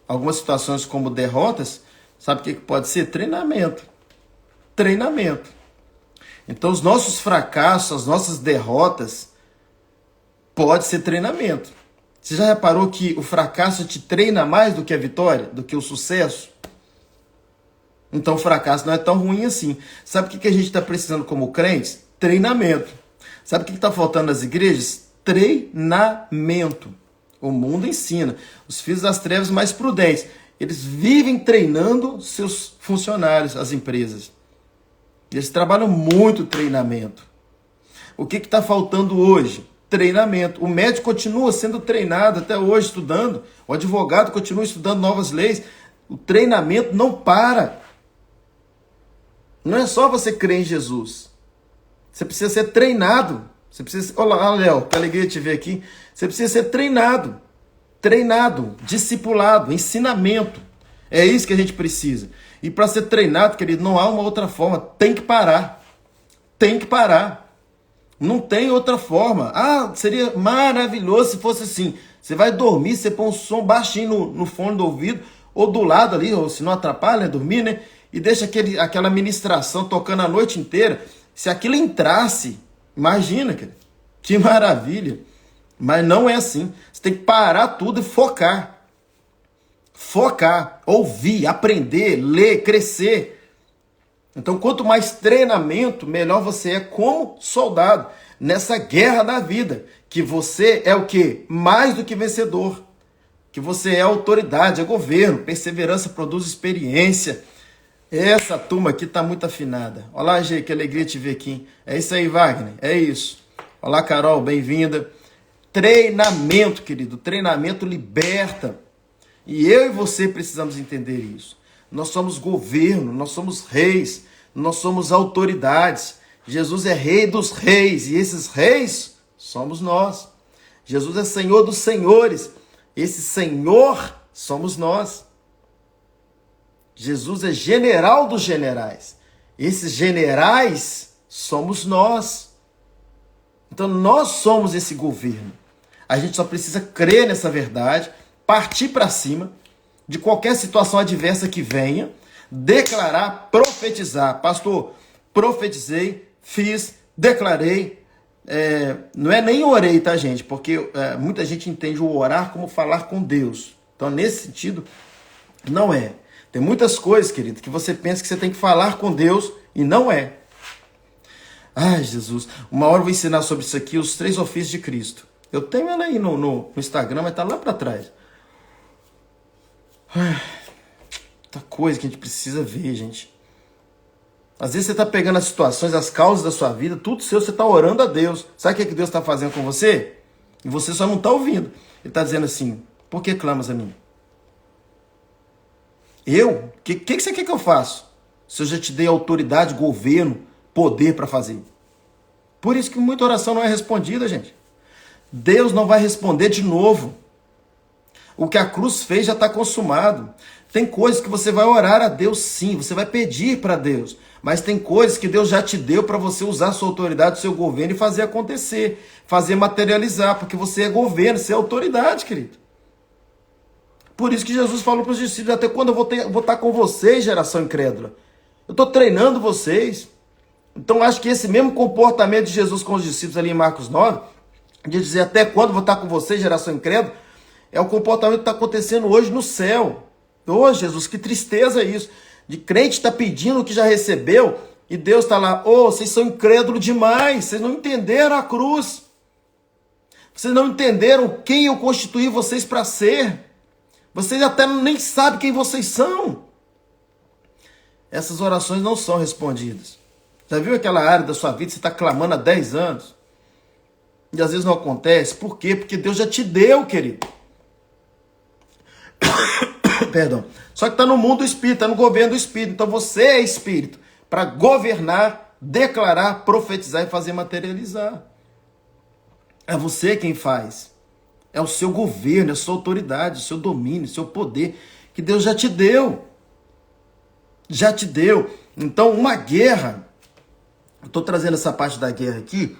algumas situações como derrotas, sabe o que pode ser? Treinamento. Então, os nossos fracassos, as nossas derrotas, pode ser treinamento. Você já reparou que o fracasso te treina mais do que a vitória, do que o sucesso? Então o fracasso não é tão ruim assim. Sabe o que a gente está precisando como crentes? Treinamento. Sabe o que está faltando nas igrejas? Treinamento. O mundo ensina. Os filhos das trevas mais prudentes. Eles vivem treinando seus funcionários, as empresas. Eles trabalham muito treinamento. O que está faltando hoje? Treinamento. O médico continua sendo treinado até hoje, estudando. O advogado continua estudando novas leis. O treinamento não para. Não é só você crer em Jesus. Você precisa ser treinado. Você precisa... Olá, Léo, que alegria te ver aqui. Você precisa ser treinado. Treinado, discipulado, ensinamento. É isso que a gente precisa. E para ser treinado, querido, não há uma outra forma. Tem que parar. Não tem outra forma. Seria maravilhoso se fosse assim. Você vai dormir, você põe um som baixinho no fone do ouvido, ou do lado ali, ou se não atrapalha, dormir, né? E deixa aquela ministração tocando a noite inteira. Se aquilo entrasse Imagina, cara, que maravilha. Mas não é assim. Você tem que parar tudo e focar. Focar, ouvir, aprender, ler, crescer. Então, quanto mais treinamento, melhor você é como soldado nessa guerra da vida. Que você é o quê? Mais do que vencedor. Que você é autoridade, é governo. Perseverança produz experiência. Essa turma aqui tá muito afinada. Olá, Gê, que alegria te ver aqui. É isso aí, Wagner. É isso. Olá, Carol, bem-vinda. Treinamento, querido. Treinamento liberta. E eu e você precisamos entender isso. Nós somos governo, nós somos reis, nós somos autoridades. Jesus é rei dos reis e esses reis somos nós. Jesus é Senhor dos senhores. Esse Senhor somos nós. Jesus é general dos generais. Esses generais somos nós. Então nós somos esse governo. A gente só precisa crer nessa verdade, partir para cima de qualquer situação adversa que venha, declarar, profetizar. Pastor, profetizei, fiz, declarei. Não é nem orei, tá, gente? Porque muita gente entende o orar como falar com Deus. Então, nesse sentido, não é. Tem muitas coisas, querido, que você pensa que você tem que falar com Deus e não é. Ai, Jesus. Uma hora eu vou ensinar sobre isso aqui, os 3 ofícios de Cristo. Eu tenho ela aí no Instagram, mas tá lá para trás. Muita coisa que a gente precisa ver, gente. Às vezes você está pegando as situações, as causas da sua vida, tudo seu, você está orando a Deus. Sabe o que Deus está fazendo com você? E você só não está ouvindo. Ele está dizendo assim, por que clamas a mim? Eu? O que você quer que eu faça? Se eu já te dei autoridade, governo, poder para fazer. Por isso que muita oração não é respondida, gente. Deus não vai responder de novo. O que a cruz fez já está consumado. Tem coisas que você vai orar a Deus sim, você vai pedir para Deus. Mas tem coisas que Deus já te deu para você usar a sua autoridade, o seu governo e fazer acontecer, fazer materializar, porque você é governo, você é autoridade, querido. Por isso que Jesus falou para os discípulos, até quando eu vou estar com vocês, geração incrédula? Eu estou treinando vocês. Então acho que esse mesmo comportamento de Jesus com os discípulos ali em Marcos 9, de dizer até quando eu vou estar com vocês, geração incrédula, é o comportamento que está acontecendo hoje no céu. Ô, Jesus, que tristeza isso. De crente está pedindo o que já recebeu e Deus está lá. Ô, vocês são incrédulos demais. Vocês não entenderam a cruz. Vocês não entenderam quem eu constituí vocês para ser. Vocês até nem sabem quem vocês são. Essas orações não são respondidas. Já viu aquela área da sua vida que você está clamando há 10 anos? E às vezes não acontece. Por quê? Porque Deus já te deu, querido. Perdão. Só que está no mundo do Espírito, está no governo do Espírito. Então você é Espírito para governar, declarar, profetizar e fazer materializar. É você quem faz. É o seu governo, é a sua autoridade, o seu domínio, o seu poder, que Deus já te deu. Já te deu. Então, uma guerra, eu estou trazendo essa parte da guerra aqui,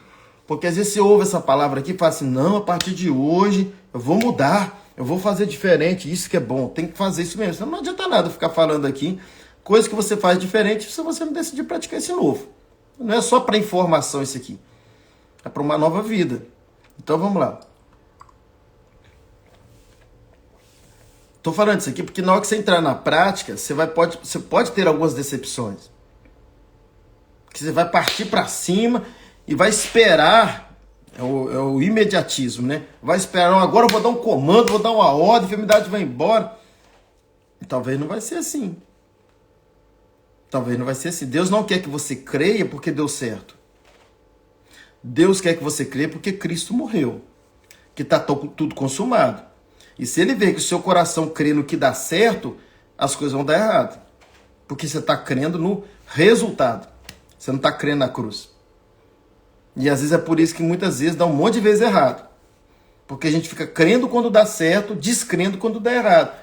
porque às vezes você ouve essa palavra aqui e fala assim, não, a partir de hoje eu vou mudar. Eu vou fazer diferente, isso que é bom, tem que fazer isso mesmo. Não adianta nada ficar falando aqui coisa que você faz diferente se você não decidir praticar esse novo. Não é só para informação isso aqui, é para uma nova vida. Então vamos lá. Estou falando isso aqui porque na hora que você entrar na prática, você pode ter algumas decepções. Que você vai partir para cima e vai esperar. É o imediatismo, né? Vai esperar, não, agora eu vou dar um comando, vou dar uma ordem, a enfermidade vai embora. E talvez não vai ser assim. Talvez não vai ser assim. Deus não quer que você creia porque deu certo. Deus quer que você creia porque Cristo morreu. Que está tudo consumado. E se ele vê que o seu coração crê no que dá certo, as coisas vão dar errado. Porque você está crendo no resultado. Você não está crendo na cruz. E às vezes é por isso que muitas vezes dá um monte de vezes errado. Porque a gente fica crendo quando dá certo, descrendo quando dá errado.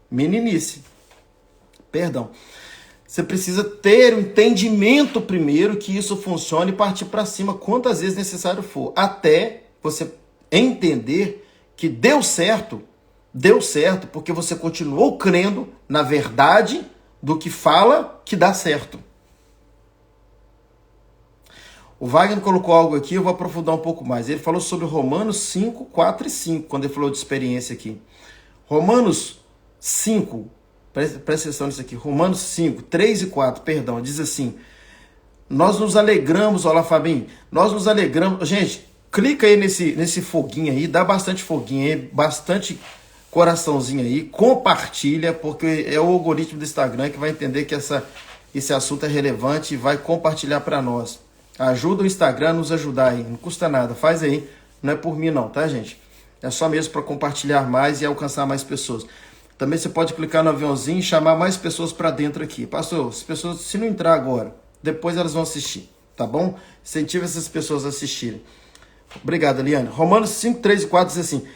Meninice. Perdão. Você precisa ter o entendimento primeiro que isso funcione e partir para cima quantas vezes necessário for. Até você entender que deu certo porque você continuou crendo na verdade do que fala que dá certo. O Wagner colocou algo aqui, eu vou aprofundar um pouco mais. Ele falou sobre Romanos 5, 4 e 5, quando ele falou de experiência aqui. Romanos 5, presta atenção nisso aqui, Romanos 5, 3 e 4, perdão, diz assim, nós nos alegramos, olha lá, Fabinho, nós nos alegramos, gente, clica aí nesse foguinho aí, dá bastante foguinho aí, bastante coraçãozinho aí, compartilha, porque é o algoritmo do Instagram que vai entender que esse assunto é relevante e vai compartilhar para nós. Ajuda o Instagram a nos ajudar aí, não custa nada, faz aí, não é por mim não, tá, gente? É só mesmo para compartilhar mais e alcançar mais pessoas. Também você pode clicar no aviãozinho e chamar mais pessoas para dentro aqui. Pastor, as pessoas, se não entrar agora, depois elas vão assistir, tá bom? Incentiva essas pessoas a assistirem. Obrigado, Eliane. Romanos 5, 3 e 4 diz assim,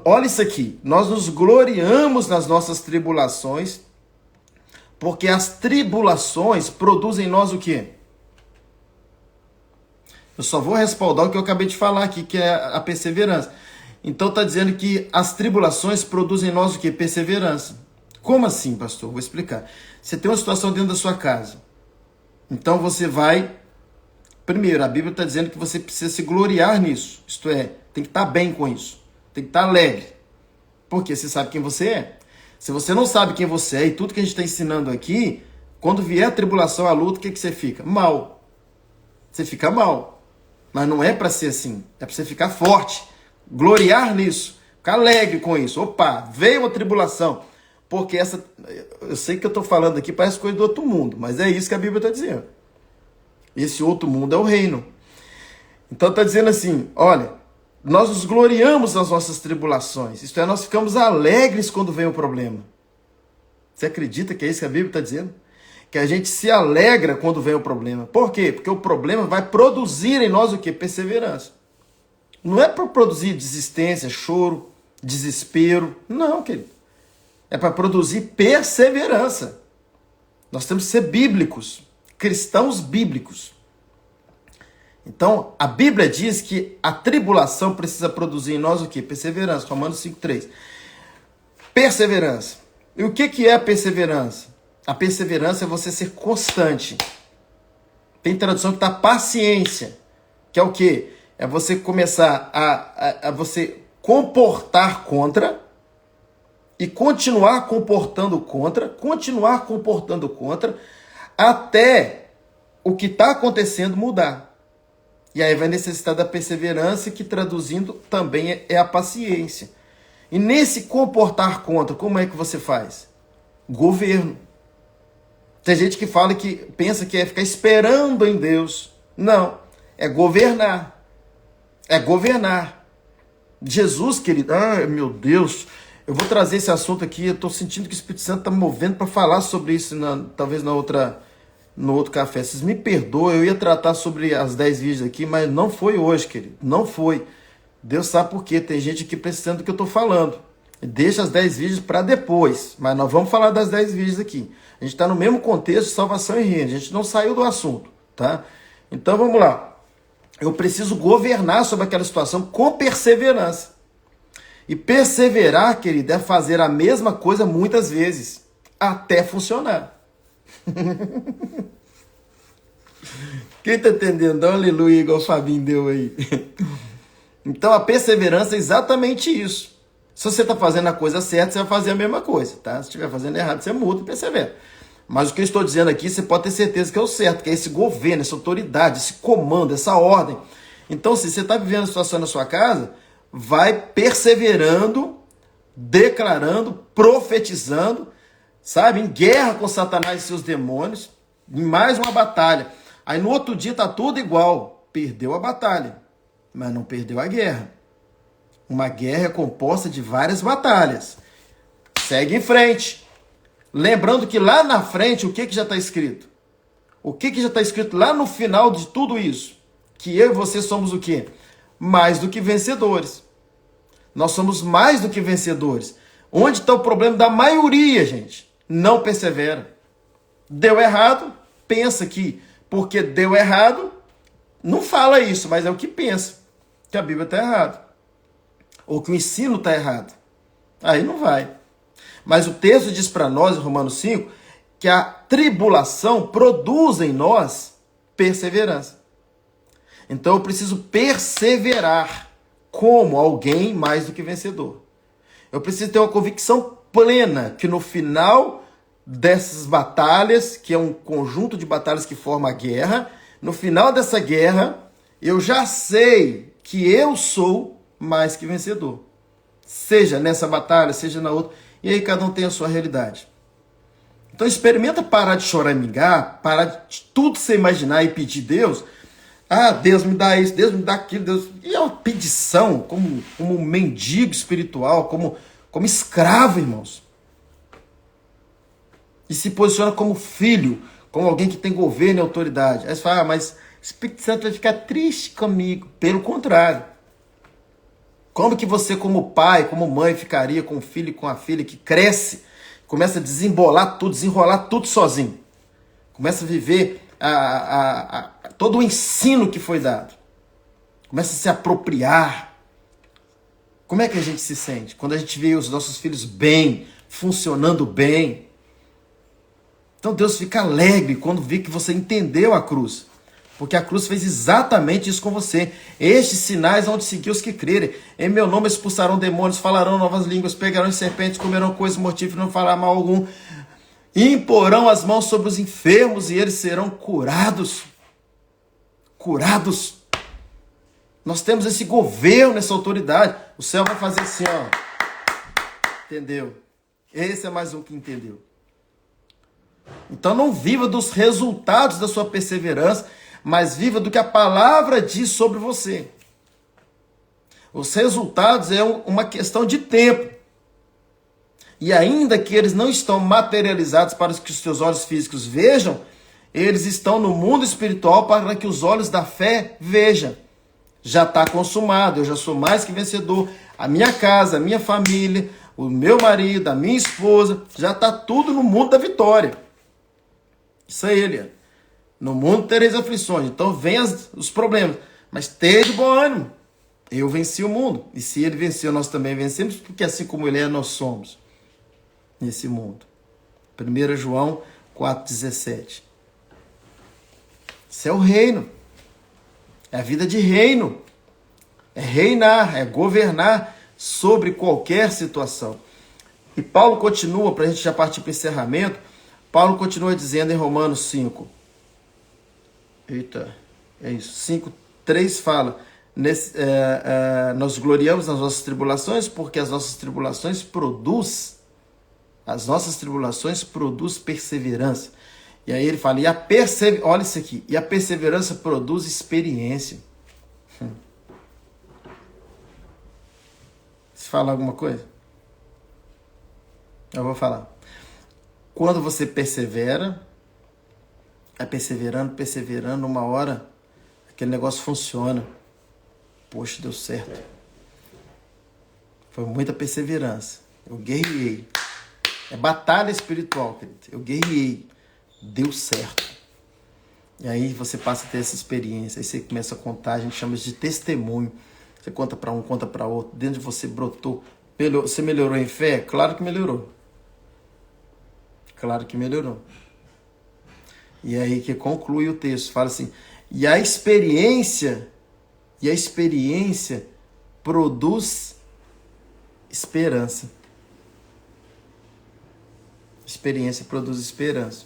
olha isso aqui, nós nos gloriamos nas nossas tribulações, porque as tribulações produzem em nós o quê? Eu só vou respaldar o que eu acabei de falar aqui, que é a perseverança. Então está dizendo que as tribulações produzem em nós o quê? Perseverança. Como assim, pastor? Vou explicar. Você tem uma situação dentro da sua casa. Então você vai... Primeiro, a Bíblia está dizendo que você precisa se gloriar nisso. Isto é, tem que estar bem com isso. Tem que estar alegre. Porque você sabe quem você é. Se você não sabe quem você é e tudo que a gente está ensinando aqui, quando vier a tribulação, a luta, o que você fica? Mal. Você fica mal. Mas não é para ser assim. É para você ficar forte. Gloriar nisso. Ficar alegre com isso. Opa, veio a tribulação. Porque essa... Eu sei que eu estou falando aqui, parece coisa do outro mundo. Mas é isso que a Bíblia está dizendo. Esse outro mundo é o reino. Então está dizendo assim, olha, nós nos gloriamos nas nossas tribulações. Isto é, nós ficamos alegres quando vem o problema. Você acredita que é isso que a Bíblia está dizendo? Que a gente se alegra quando vem o problema. Por quê? Porque o problema vai produzir em nós o quê? Perseverança. Não é para produzir desistência, choro, desespero. Não, querido. É para produzir perseverança. Nós temos que ser bíblicos. Cristãos bíblicos. Então, a Bíblia diz que a tribulação precisa produzir em nós o quê? Perseverança. Romanos 5,3. Perseverança. E o que é a perseverança? A perseverança é você ser constante. Tem tradução que está paciência. Que é o quê? É você começar a você comportar contra e continuar comportando contra, até o que está acontecendo mudar. E aí vai necessitar da perseverança, que traduzindo também é a paciência. E nesse comportar contra, como é que você faz? Governo. Tem gente que fala que pensa que é ficar esperando em Deus. Não, é governar. É governar. Jesus, querido, meu Deus, eu vou trazer esse assunto aqui, eu estou sentindo que o Espírito Santo está me movendo para falar sobre isso, talvez no outro café. Vocês me perdoem, eu ia tratar sobre as 10 vídeos aqui, mas não foi hoje, querido, não foi. Deus sabe por quê, tem gente aqui precisando do que eu estou falando. Deixa as 10 vídeos para depois, mas nós vamos falar das 10 vídeos aqui. A gente está no mesmo contexto de salvação e reino, a gente não saiu do assunto, tá? Então vamos lá. Eu preciso governar sobre aquela situação com perseverança. E perseverar, querido, é fazer a mesma coisa muitas vezes, até funcionar. Quem está entendendo? Dá um aleluia igual o Fabinho deu aí. Então a perseverança é exatamente isso. Se você está fazendo a coisa certa, você vai fazer a mesma coisa, tá? Se estiver fazendo errado, você muda e persevera. Mas o que eu estou dizendo aqui, você pode ter certeza que é o certo, que é esse governo, essa autoridade, esse comando, essa ordem. Então, se você está vivendo a situação na sua casa, vai perseverando, declarando, profetizando, sabe? Em guerra com Satanás e seus demônios, em mais uma batalha. Aí no outro dia está tudo igual. Perdeu a batalha, mas não perdeu a guerra. Uma guerra é composta de várias batalhas. Segue em frente. Lembrando que lá na frente, o que já está escrito? O que já está escrito lá no final de tudo isso? Que eu e você somos o quê? Mais do que vencedores. Nós somos mais do que vencedores. Onde está o problema da maioria, gente? Não persevera. Deu errado, pensa que porque deu errado, não fala isso, mas é o que pensa. Que a Bíblia está errada. Ou que o ensino está errado. Aí não vai. Mas o texto diz para nós, em Romanos 5, que a tribulação produz em nós perseverança. Então eu preciso perseverar como alguém mais do que vencedor. Eu preciso ter uma convicção plena que no final dessas batalhas, que é um conjunto de batalhas que forma a guerra, no final dessa guerra, eu já sei que eu sou mais que vencedor. Seja nessa batalha, seja na outra. E aí cada um tem a sua realidade. Então experimenta parar de choramingar, parar de tudo você imaginar e pedir Deus. Ah, Deus me dá isso, Deus me dá aquilo, Deus... E é uma pedição, como um mendigo espiritual, como escravo, irmãos. E se posiciona como filho, como alguém que tem governo e autoridade. Aí você fala, mas o Espírito Santo vai ficar triste comigo. Pelo contrário. Como que você, como pai, como mãe, ficaria com o filho e com a filha que cresce, começa a desenrolar tudo sozinho. Começa a viver todo o ensino que foi dado. Começa a se apropriar. Como é que a gente se sente? Quando a gente vê os nossos filhos bem, funcionando bem. Então Deus fica alegre quando vê que você entendeu a cruz. Porque a cruz fez exatamente isso com você. Estes sinais vão te seguir os que crerem. Em meu nome expulsarão demônios, falarão novas línguas, pegarão em serpentes, comerão coisas mortíferas, não fará mal algum. Imporão as mãos sobre os enfermos e eles serão curados. Curados. Nós temos esse governo, essa autoridade. O céu vai fazer assim, ó. Entendeu? Esse é mais um que entendeu. Então não viva dos resultados da sua perseverança, mas viva do que a palavra diz sobre você. Os resultados é uma questão de tempo. E ainda que eles não estão materializados para que os seus olhos físicos vejam, eles estão no mundo espiritual para que os olhos da fé vejam. Já está consumado, eu já sou mais que vencedor. A minha casa, a minha família, o meu marido, a minha esposa, já está tudo no mundo da vitória. Isso aí, Eliane. No mundo tereis aflições. Então vem os problemas. Mas tenha bom ânimo. Eu venci o mundo. E se ele venceu, nós também vencemos, porque assim como ele é, nós somos nesse mundo. 1 João 4,17. Isso é o reino. É a vida de reino. É reinar, é governar sobre qualquer situação. E Paulo continua, para a gente já partir para o encerramento, Paulo continua dizendo em Romanos 5. Eita, é isso. 5:3 fala, nós gloriamos nas nossas tribulações, porque as nossas tribulações produz perseverança. E aí ele fala, olha isso aqui, e a perseverança produz experiência. Você fala alguma coisa? Eu vou falar. Quando você persevera, perseverando, uma hora, aquele negócio funciona. Poxa, deu certo. Foi muita perseverança. Eu guerreei. É batalha espiritual, querido. Eu guerreei. Deu certo. E aí você passa a ter essa experiência. Aí você começa a contar, a gente chama isso de testemunho. Você conta para um, conta para outro. Dentro de você brotou. Você melhorou em fé? Claro que melhorou. Claro que melhorou. E aí que conclui o texto. Fala assim, e a experiência produz esperança. Experiência produz esperança.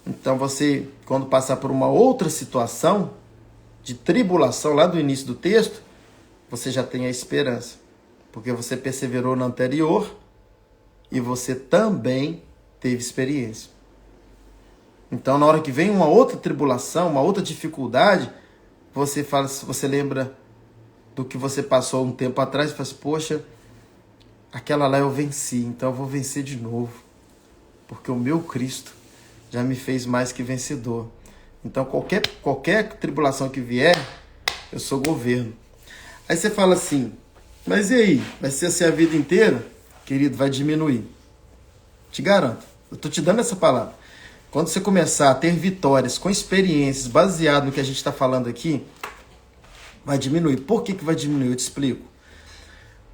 Então você, quando passar por uma outra situação de tribulação, lá do início do texto, você já tem a esperança. Porque você perseverou na anterior e você também teve experiência. Então, na hora que vem uma outra tribulação, uma outra dificuldade, você lembra do que você passou um tempo atrás e fala assim, poxa, aquela lá eu venci, então eu vou vencer de novo. Porque o meu Cristo já me fez mais que vencedor. Então, qualquer tribulação que vier, eu sou governo. Aí você fala assim, mas e aí? Vai ser assim a vida inteira? Querido, vai diminuir. Te garanto. Eu estou te dando essa palavra. Quando você começar a ter vitórias com experiências baseado no que a gente está falando aqui, vai diminuir. Por que vai diminuir? Eu te explico.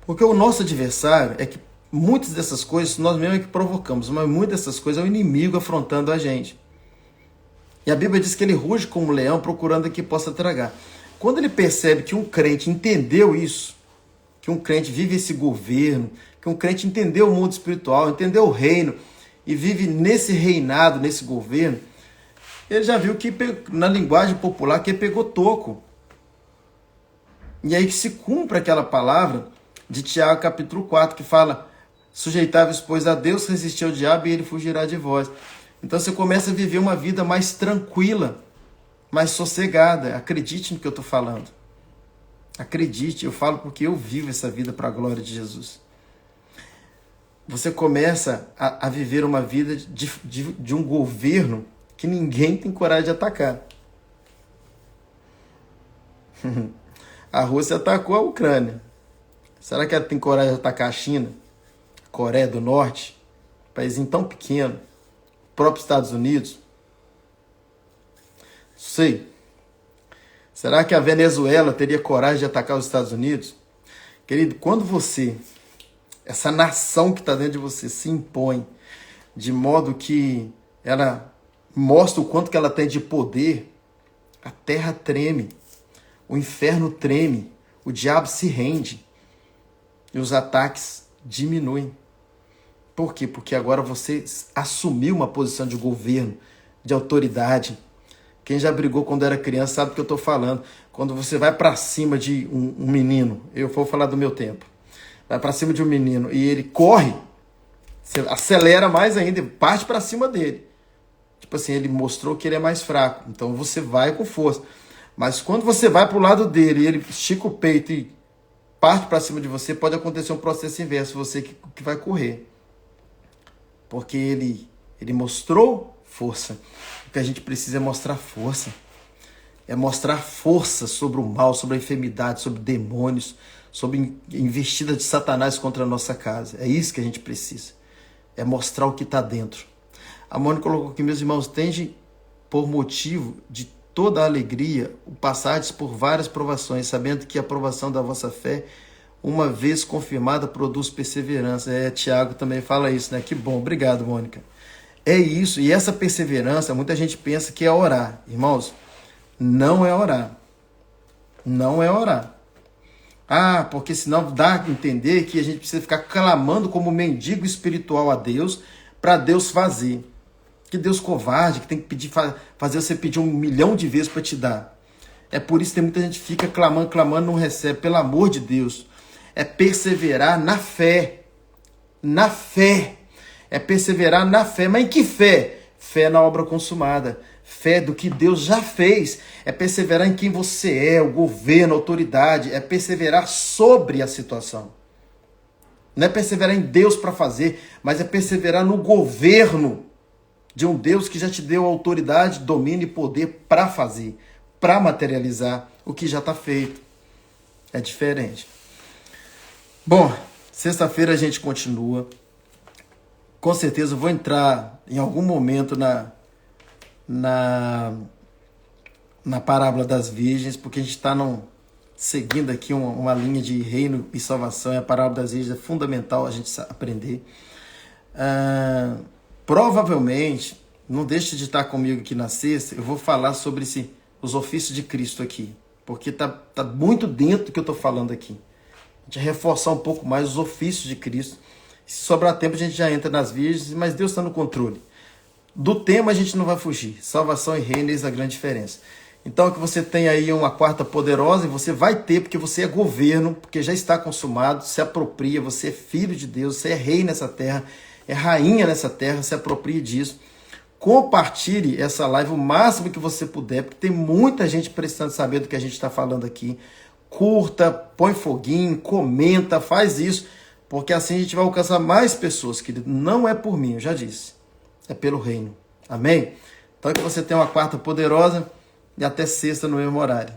Porque o nosso adversário é que muitas dessas coisas nós mesmos é que provocamos, mas muitas dessas coisas é o inimigo afrontando a gente. E a Bíblia diz que ele ruge como um leão procurando a que possa tragar. Quando ele percebe que um crente entendeu isso, que um crente vive esse governo, que um crente entendeu o mundo espiritual, entendeu o reino e vive nesse reinado, nesse governo, ele já viu que, na linguagem popular, que ele pegou toco. E aí que se cumpre aquela palavra de Tiago capítulo 4, que fala: sujeitáveis, pois, a Deus, resistir ao diabo e ele fugirá de vós. Então você começa a viver uma vida mais tranquila, mais sossegada. Acredite no que eu estou falando. Acredite, eu falo porque eu vivo essa vida para a glória de Jesus. Você começa a viver uma vida de um governo que ninguém tem coragem de atacar. A Rússia atacou a Ucrânia. Será que ela tem coragem de atacar a China? A Coreia do Norte? Paísinho tão pequeno. O próprio Estados Unidos? Não sei. Será que a Venezuela teria coragem de atacar os Estados Unidos? Querido, quando você, essa nação que está dentro de você, se impõe de modo que ela mostra o quanto que ela tem de poder, a terra treme, o inferno treme, o diabo se rende e os ataques diminuem. Por quê? Porque agora você assumiu uma posição de governo, de autoridade. Quem já brigou quando era criança sabe o que eu estou falando. Quando você vai para cima de um menino, eu vou falar do meu tempo, vai para cima de um menino e ele corre, você acelera mais ainda e parte para cima dele. Tipo assim, ele mostrou que ele é mais fraco, então você vai com força. Mas quando você vai para o lado dele e ele estica o peito e parte para cima de você, pode acontecer um processo inverso, você que vai correr. Porque ele mostrou força. O que a gente precisa é mostrar força. É mostrar força sobre o mal, sobre a enfermidade, sobre demônios, sobre investida de Satanás contra a nossa casa. É isso que a gente precisa. É mostrar o que está dentro. A Mônica colocou aqui: meus irmãos, tende por motivo de toda a alegria o passardes por várias provações, sabendo que a provação da vossa fé, uma vez confirmada, produz perseverança. Tiago também fala isso, né? Que bom, obrigado, Mônica. É isso, e essa perseverança, muita gente pensa que é orar. Irmãos, não é orar. Não é orar. Ah, porque senão dá a entender que a gente precisa ficar clamando como mendigo espiritual a Deus, para Deus fazer. Que Deus covarde, que tem que pedir, fazer você pedir 1 milhão de vezes para te dar. É por isso que muita gente fica clamando, não recebe. Pelo amor de Deus. É perseverar na fé. Na fé. É perseverar na fé. Mas em que fé? Fé na obra consumada. Fé do que Deus já fez. É perseverar em quem você é, o governo, a autoridade. É perseverar sobre a situação. Não é perseverar em Deus para fazer, mas é perseverar no governo de um Deus que já te deu autoridade, domínio e poder para fazer, para materializar o que já está feito. É diferente. Bom, sexta-feira a gente continua. Com certeza eu vou entrar em algum momento na parábola das virgens, porque a gente está seguindo aqui uma linha de reino e salvação, e a parábola das virgens é fundamental a gente aprender. Provavelmente, não deixe de estar comigo aqui na sexta, eu vou falar sobre os ofícios de Cristo aqui, porque tá muito dentro do que eu estou falando aqui. A gente reforçar um pouco mais os ofícios de Cristo. Se sobrar tempo, a gente já entra nas virgens, mas Deus está no controle. Do tema a gente não vai fugir. Salvação e reino, eis a grande diferença. Então, que você tenha aí uma quarta poderosa, e você vai ter, porque você é governo, porque já está consumado, se apropria, você é filho de Deus, você é rei nessa terra, é rainha nessa terra, se aproprie disso. Compartilhe essa live o máximo que você puder, porque tem muita gente precisando saber do que a gente está falando aqui. Curta, põe foguinho, comenta, faz isso, porque assim a gente vai alcançar mais pessoas, querido. Não é por mim, eu já disse. É pelo reino. Amém? Então que você tenha uma quarta poderosa e até sexta no mesmo horário.